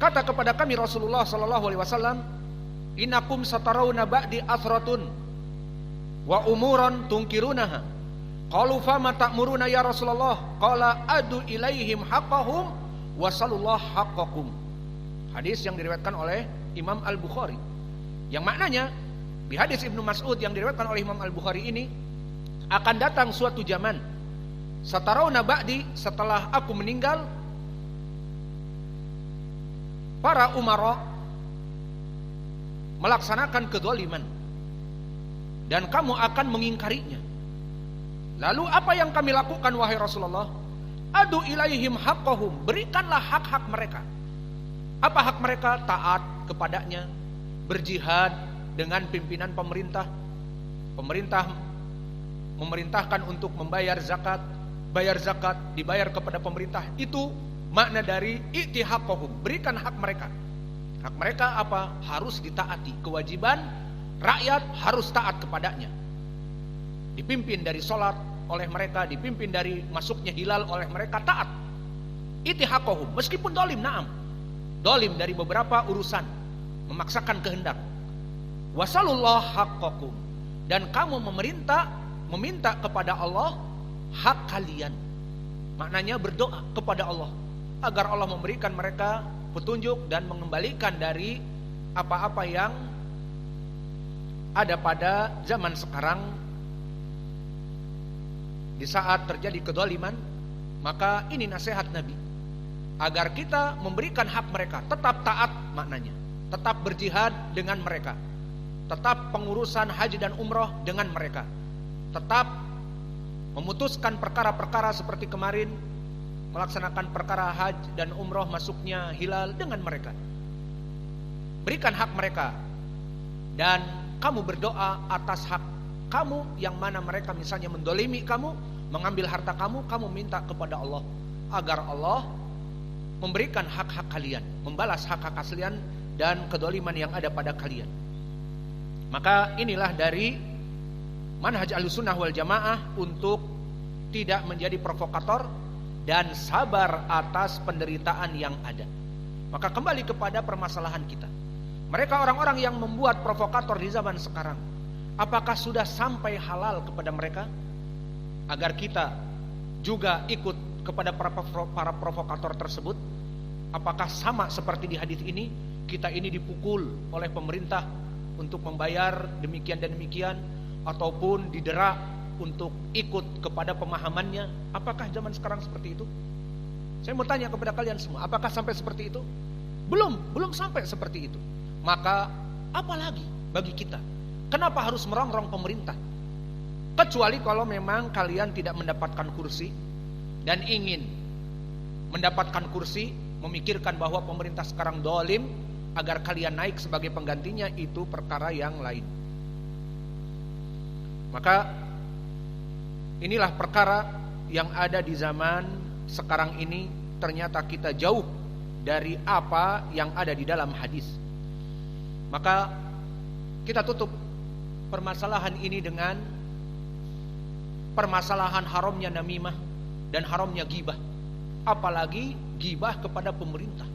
Berkata kepada kami Rasulullah sallallahu alaihi wasallam, "Innakum satarawna ba'di athratun wa umuran tunkirunaha." Qalu fama ta'muruna ya Rasulullah? Qala adu ilaihim haqqahum wa sallallahu haqqakum. Hadis yang diriwayatkan oleh Imam Al-Bukhari. Yang maknanya di hadis Ibnu Mas'ud yang diriwayatkan oleh Imam Al-Bukhari ini, akan datang suatu zaman, satarawna ba'di, setelah aku meninggal, para umara melaksanakan kezaliman dan kamu akan mengingkarinya. Lalu apa yang kami lakukan wahai Rasulullah? Adu ilaihim haqqahum, berikanlah hak-hak mereka. Apa hak mereka? Taat kepadanya, berjihad dengan pimpinan pemerintah. Pemerintah memerintahkan untuk membayar zakat, bayar zakat, dibayar kepada pemerintah. Itu makna dari i'ti haqqahum, berikan hak mereka. Hak mereka apa? Harus ditaati. Kewajiban rakyat harus taat kepadanya. Dipimpin dari sholat oleh mereka, dipimpin dari masuknya hilal oleh mereka, taat. I'ti haqqahum, meskipun dolim, na'am, dolim dari beberapa urusan, memaksakan kehendak. Wasalullah haqqakum, dan kamu meminta kepada Allah hak kalian. Maknanya berdoa kepada Allah agar Allah memberikan mereka petunjuk dan mengembalikan dari apa-apa yang ada pada zaman sekarang. Di saat terjadi kedzaliman, maka ini nasihat Nabi agar kita memberikan hak mereka, tetap taat maknanya, tetap berjihad dengan mereka, tetap pengurusan haji dan umroh dengan mereka, tetap memutuskan perkara-perkara seperti kemarin melaksanakan perkara haji dan umroh masuknya hilal dengan mereka. Berikan hak mereka dan kamu berdoa atas hak kamu yang mana mereka misalnya mendolimi kamu, mengambil harta kamu, kamu minta kepada Allah agar Allah memberikan hak-hak kalian, membalas hak-hak kalian dan kedoliman yang ada pada kalian. Maka inilah dari manhaj Ahlussunnah wal Jamaah untuk tidak menjadi provokator dan sabar atas penderitaan yang ada. Maka kembali kepada permasalahan kita. Mereka orang-orang yang membuat provokator di zaman sekarang, apakah sudah sampai halal kepada mereka? Agar kita juga ikut kepada para provokator tersebut. Apakah sama seperti di hadis ini, kita ini dipukul oleh pemerintah untuk membayar demikian dan demikian, ataupun didera untuk ikut kepada pemahamannya? Apakah zaman sekarang seperti itu? Saya mau tanya kepada kalian semua, apakah sampai seperti itu? Belum sampai seperti itu. Maka apalagi bagi kita? Kenapa harus merongrong pemerintah? Kecuali kalau memang kalian tidak mendapatkan kursi dan ingin mendapatkan kursi, memikirkan bahwa pemerintah sekarang dolim agar kalian naik sebagai penggantinya, itu perkara yang lain. Maka inilah perkara yang ada di zaman sekarang ini. Ternyata kita jauh dari apa yang ada di dalam hadis. Maka kita tutup permasalahan ini dengan permasalahan haramnya namimah dan haramnya ghibah. Apalagi ghibah kepada pemerintah,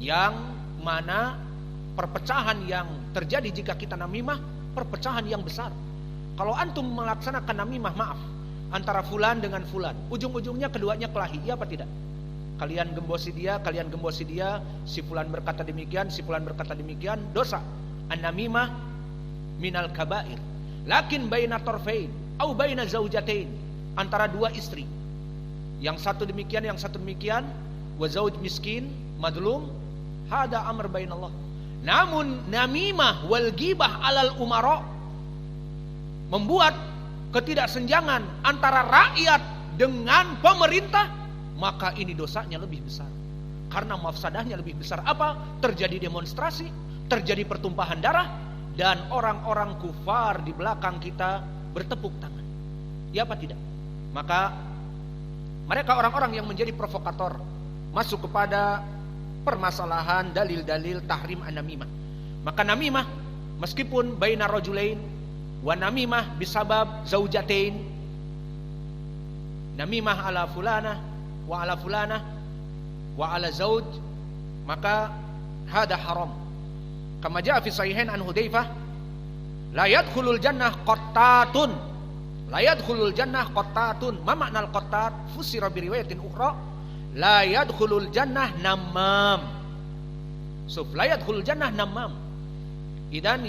yang mana perpecahan yang terjadi jika kita namimah, perpecahan yang besar. Kalau antum melaksanakan namimah, maaf, antara fulan dengan fulan, ujung-ujungnya keduanya kelahi, iya apa tidak? Kalian gembosi dia, si fulan berkata demikian, si fulan berkata demikian, dosa. An-namimah minal kabair. Lakin baina tarfain au baina zaujatain, antara dua istri, yang satu demikian, yang satu demikian, wa zauj miskin madlum, hada amr bainallah. Namun namimah wal ghibah alal umara, membuat ketidaksenjangan antara rakyat dengan pemerintah, maka ini dosanya lebih besar, karena mafsadahnya lebih besar. Apa? Terjadi demonstrasi, terjadi pertumpahan darah, dan orang-orang kufar di belakang kita bertepuk tangan. Ya apa tidak? Maka mereka orang-orang yang menjadi provokator masuk kepada permasalahan dalil-dalil tahrim an-namimah. Maka namimah meskipun baina rajulain, wa namimah bisabab zaujatain, namimah ala fulanah wa ala fulanah wa ala zauj, maka hada haram. Kama jaa fi sahihain an Hudzaifah, la yadkhulul jannah qattatun. La yadkhulul jannah qattatun. Ma makna al-qattat? Fusira bi riwayatin ukhra, la yadkhulul jannah namam. Suf la yadkhulul jannah namam. Idan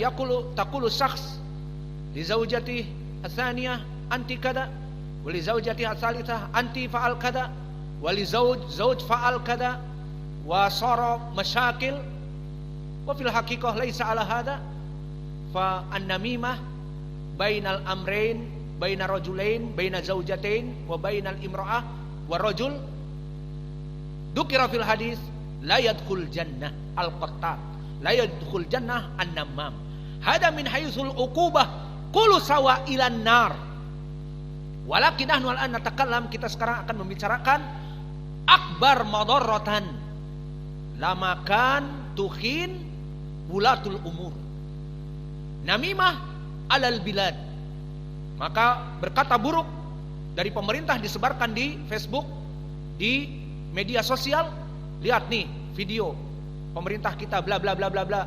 taqulu syakhs li zaujatihi atsaniyah anti kada, wa li zaujatihi atsalitsah anti fa'al kada, wa li zauj fa'al kada, wa sara masyakil. Wa fil haqiqah laisa ala hada. Fa an-namimah bainal amrain, baina rajulain, baina zaujatain, wa bainal imra'ah wa rajul. Dukira fil hadis la yadkhul jannah al-qattat, la yadkhul jannah an-namam. Hada min haythul uqubah kullu sawa ilan nar. Walakin nahnu al-an natakallam, kita sekarang akan membicarakan akbar madarratan lamakan tuhin wulatul umur. Namimah alal bilad. Maka berkata buruk dari pemerintah disebarkan di Facebook, di media sosial. Lihat nih video pemerintah kita bla bla bla bla bla.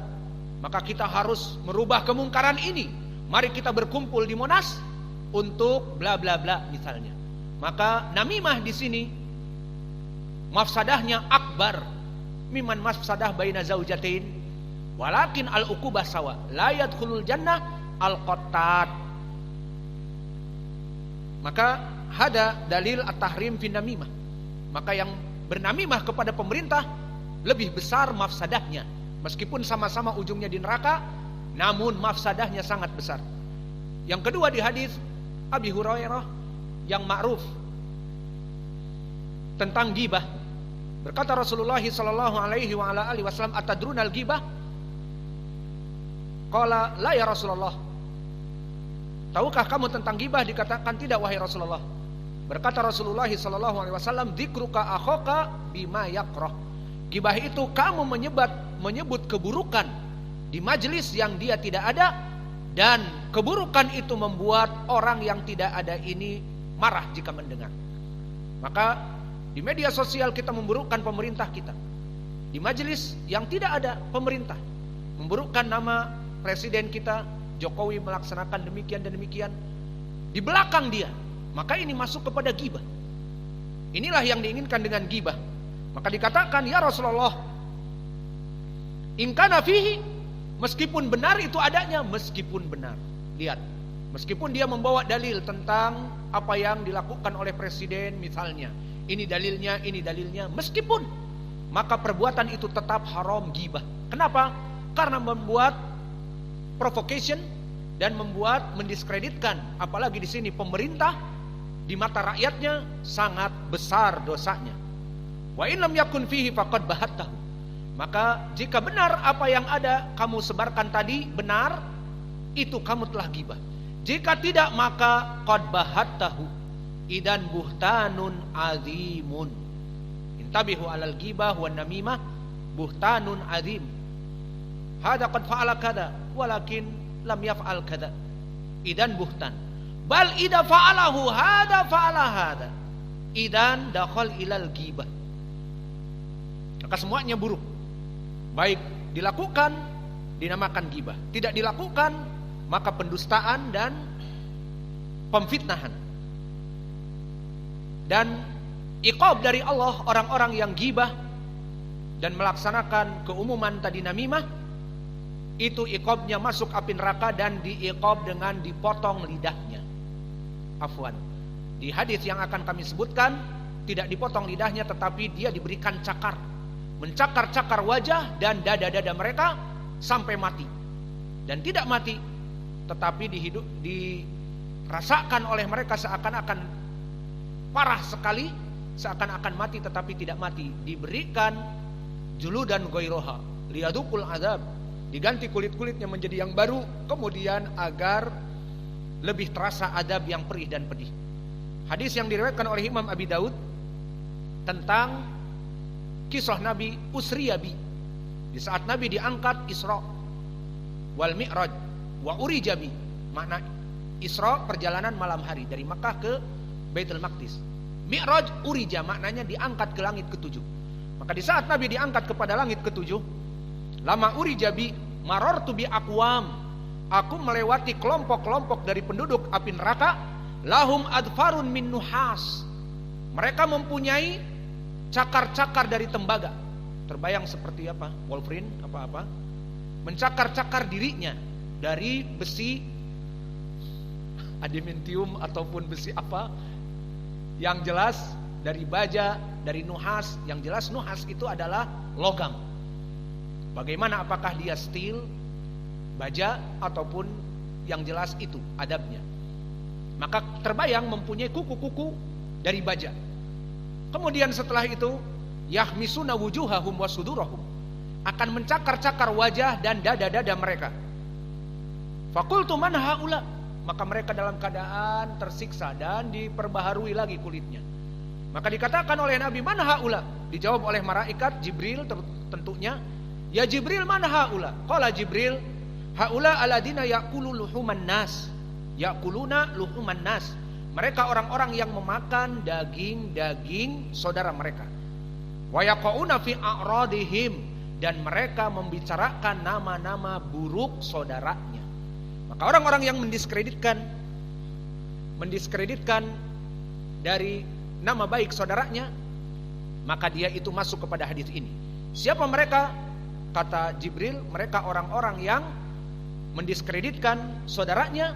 Maka kita harus merubah kemungkaran ini. Mari kita berkumpul di Monas untuk bla bla bla misalnya. Maka namimah di sini mafsadahnya akbar miman mafsadah baina zaujatain, walakin al-uqubah sawa, la yadkhulul jannah al-qattat. Maka hada dalil at-tahrim fi namimah. Maka yang bernamimah kepada pemerintah lebih besar mafsadahnya, meskipun sama-sama ujungnya di neraka, namun mafsadahnya sangat besar. Yang kedua di hadis Abi Hurairah yang ma'ruf tentang ghibah, berkata Rasulullah sallallahu alaihi wa ala alihi wasallam, atadrunal ghibah? Qala la ya Rasulullah. Tahukah kamu tentang ghibah? Dikatakan tidak wahai Rasulullah. Berkata Rasulullah sallallahu alaihi wasallam, dzikruka akhaka bima yakrah. Ghibah itu kamu menyebut keburukan di majelis yang dia tidak ada, dan keburukan itu membuat orang yang tidak ada ini marah jika mendengar. Maka di media sosial kita memburukkan pemerintah kita. Di majelis yang tidak ada pemerintah, memburukkan nama presiden kita Jokowi melaksanakan demikian dan demikian di belakang dia. Maka ini masuk kepada ghibah. Inilah yang diinginkan dengan ghibah. Maka dikatakan, ya Rasulullah, in kana fihi, meskipun benar itu adanya, meskipun benar. Lihat, meskipun dia membawa dalil tentang apa yang dilakukan oleh presiden misalnya, ini dalilnya, meskipun, maka perbuatan itu tetap haram ghibah. Kenapa? Karena membuat provocation dan membuat mendiskreditkan, apalagi di sini pemerintah, di mata rakyatnya sangat besar dosanya. Wa in lam yakun fihi faqad bahattahu. Maka jika benar apa yang ada kamu sebarkan tadi benar, itu kamu telah ghibah. Jika tidak, maka qad bahattahu, idan buhtanun azimun. Intabihu alal ghibah wan namimah buhtanun azim. Hada qad fa'ala kada walakin lam yaf'al kada, idan buhtan. Bal idza fa'alahu hada fa'ala hada, idan dakhal ilal ghibah. Maka semuanya buruk. Baik dilakukan dinamakan ghibah, tidak dilakukan maka pendustaan dan pemfitnahan. Dan iqab dari Allah orang-orang yang ghibah dan melaksanakan keumuman tadi namimah, itu iqabnya masuk api neraka dan diiqab dengan dipotong lidahnya. Afwan, di hadis yang akan kami sebutkan tidak dipotong lidahnya, tetapi dia diberikan cakar, mencakar-cakar wajah dan dada-dada mereka sampai mati. Dan tidak mati, tetapi dirasakan oleh mereka seakan-akan parah sekali, seakan-akan mati tetapi tidak mati. Diberikan juludan ghairoha liyadukul azab, diganti kulit-kulitnya menjadi yang baru, kemudian agar lebih terasa adab yang perih dan pedih. Hadis yang diriwayatkan oleh Imam Abi Daud tentang kisah Nabi Usriyabi, di saat Nabi diangkat Isra wal Mi'raj wa urijabi. Makna Isra perjalanan malam hari dari Makkah ke Baitul Maqdis. Mi'raj urija maknanya diangkat ke langit ketujuh. Maka Maka di saat Nabi diangkat kepada langit ketujuh, lama uri jabi marortu bi aqwam, aku melewati kelompok-kelompok dari penduduk api neraka, lahum adfarun min nuhas, mereka mempunyai cakar-cakar dari tembaga. Terbayang seperti apa? Wolverine apa-apa mencakar-cakar dirinya dari besi adamantium ataupun besi apa, yang jelas dari baja, dari nuhas. Yang jelas nuhas itu adalah logam. Bagaimana, apakah dia steel, baja, ataupun yang jelas itu adabnya. Maka terbayang mempunyai kuku-kuku dari baja. Kemudian setelah itu yahmisuna wujuhahum wasudurahum, akan mencakar-cakar wajah dan dada-dada mereka. Fakultu man haula, maka mereka dalam keadaan tersiksa dan diperbaharui lagi kulitnya. Maka dikatakan oleh Nabi, man haula, dijawab oleh malaikat Jibril tentunya, ya Jibril man haula. Qala Jibril, haula aladina yaqulu luhuman nas, yaquluna luhuman nas. Mereka orang-orang yang memakan daging-daging saudara mereka. Wa yaqauna fi a'radihim, dan mereka membicarakan nama-nama buruk saudaranya. Maka orang-orang yang mendiskreditkan dari nama baik saudaranya, maka dia itu masuk kepada hadis ini. Siapa mereka? Kata Jibril, mereka orang-orang yang mendiskreditkan saudaranya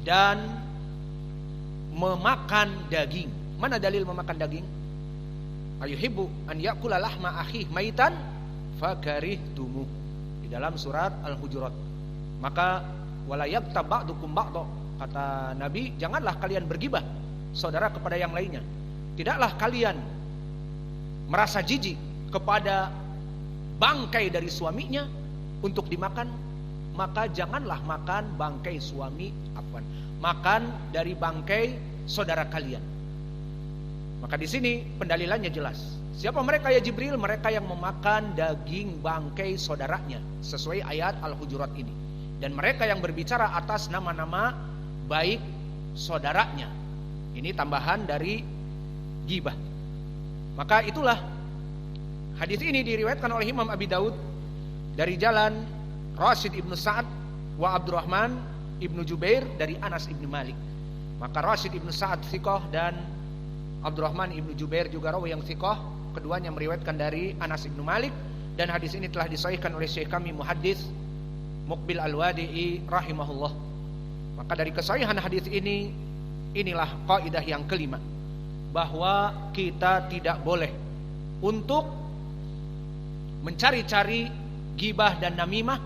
dan memakan daging. Mana dalil memakan daging? Ayuhibbu an yakula lahma akhi maitan fakarihtumu, di dalam surat Al-Hujurat. Maka wala yaktab ba'dukum ba'da, kata Nabi, janganlah kalian bergibah saudara kepada yang lainnya. Tidaklah kalian merasa jijik kepada bangkai dari suaminya untuk dimakan, maka janganlah makan bangkai suami, makan dari bangkai saudara kalian. Maka di sini pendalilannya jelas. Siapa mereka ya Jibril? Mereka yang memakan daging bangkai saudaranya sesuai ayat Al-Hujurat ini. Dan mereka yang berbicara atas nama-nama baik saudaranya. Ini tambahan dari ghibah. Maka itulah hadis ini diriwayatkan oleh Imam Abi Daud dari jalan Rashid ibnu Sa'ad wa Abdurrahman ibnu Jubair dari Anas ibnu Malik. Maka Rashid ibnu Sa'ad thiqah dan Abdurrahman ibnu Jubair juga rawi yang thiqah, keduanya meriwayatkan dari Anas ibnu Malik. Dan hadis ini telah disahihkan oleh Syekh kami muhaddits Muqbil Al-Wadi'i rahimahullah. Maka dari kesahihan hadis ini, inilah kaidah yang kelima, bahwa kita tidak boleh untuk mencari-cari ghibah dan namimah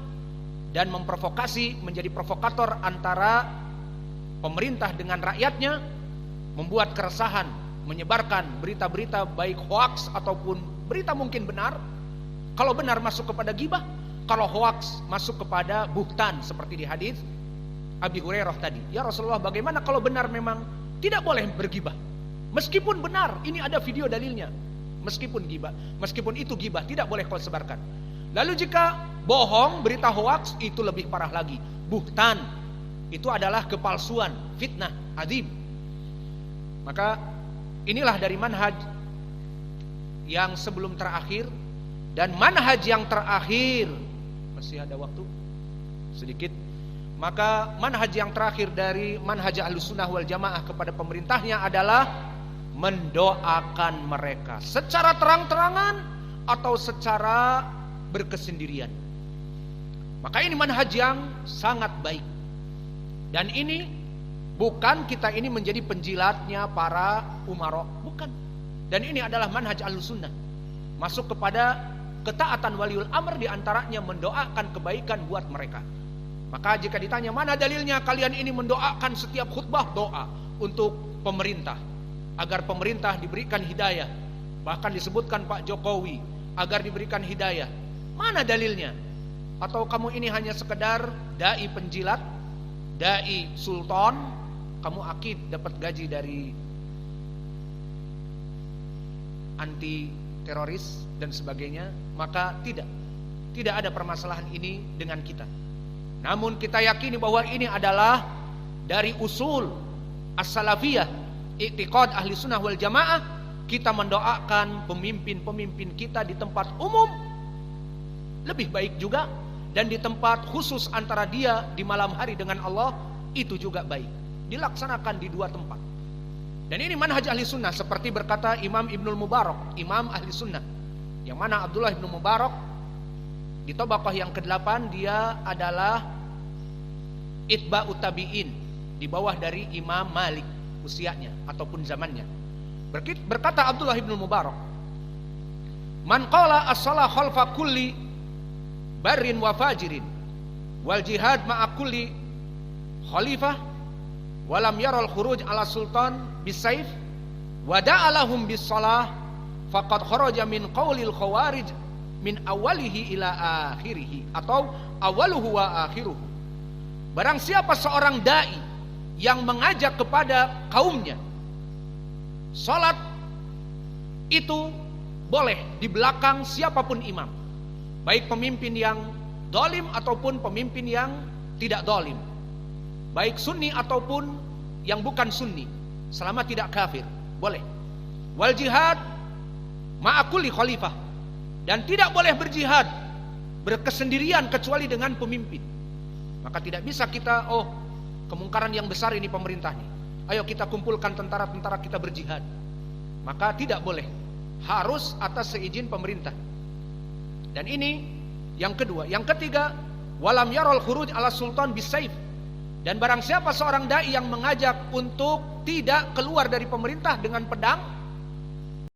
dan memprovokasi, menjadi provokator antara pemerintah dengan rakyatnya, membuat keresahan, menyebarkan berita-berita baik hoaks ataupun berita mungkin benar. Kalau benar masuk kepada ghibah, kalau hoaks masuk kepada buhtan, seperti di hadis Abi Hurairah tadi. Ya Rasulullah, bagaimana kalau benar memang tidak boleh berghibah? Meskipun benar, ini ada video dalilnya. Meskipun itu ghibah, tidak boleh kau sebarkan. Lalu jika bohong, berita hoaks, itu lebih parah lagi. Buhtan, itu adalah kepalsuan, fitnah, adzim. Maka inilah dari manhaj yang sebelum terakhir dan manhaj yang terakhir. Masih ada waktu sedikit. Maka manhaj yang terakhir dari manhaj Ahlussunnah wal Jamaah kepada pemerintahnya adalah mendoakan mereka secara terang-terangan atau secara berkesendirian. Maka ini manhaj yang sangat baik. Dan ini bukan kita ini menjadi penjilatnya para umara, bukan. Dan ini adalah manhaj Ahlussunnah, masuk kepada ketaatan waliul amr, diantaranya mendoakan kebaikan buat mereka. Maka jika ditanya mana dalilnya kalian ini mendoakan setiap khutbah, doa untuk pemerintah agar pemerintah diberikan hidayah. Bahkan disebutkan Pak Jokowi agar diberikan hidayah. Mana dalilnya? Atau kamu ini hanya sekedar dai penjilat, dai sultan, kamu akid dapat gaji dari anti teroris dan sebagainya? Maka tidak ada permasalahan ini dengan kita. Namun kita yakini bahwa ini adalah dari usul as-salafiyah, i'tiqad ahli sunnah wal jamaah, kita mendoakan pemimpin-pemimpin kita di tempat umum lebih baik juga, dan di tempat khusus antara dia di malam hari dengan Allah itu juga baik. Dilaksanakan di dua tempat. Dan ini manhaj ahli sunnah, seperti berkata Imam Ibnul Mubarak, Imam ahli sunnah, yang mana Abdullah Ibnu Mubarak di tabaqah yang ke-8 dia adalah itba'ut tabi'in, di bawah dari Imam Malik usianya ataupun zamannya. Berkata Abdullah Ibnu Mubarak, man qala as-salah khalfa kulli barrin wa fajirin wal jihad ma'a kulli khalifah walam yaral khuruj ala sultan bisayf wa da'alahum bis-salah faqad kharaja min qaulil khawarij min awalihi ila akhirih, atau awaluhu wa akhiruhu. Barang siapa seorang dai yang mengajak kepada kaumnya salat itu boleh di belakang siapapun imam, baik pemimpin yang dolim ataupun pemimpin yang tidak dolim, baik sunni ataupun yang bukan sunni, selama tidak kafir, boleh. Wal jihad ma'akulli khalifah, dan tidak boleh berjihad berkesendirian kecuali dengan pemimpin. Maka tidak bisa kita, kemungkaran yang besar ini pemerintah nih, ayo kita kumpulkan tentara-tentara kita berjihad. Maka tidak boleh, harus atas seizin pemerintah. Dan ini yang kedua. Yang ketiga, walam yarol khuruj ala sultan bisayf, dan barang siapa seorang dai yang mengajak untuk tidak keluar dari pemerintah dengan pedang,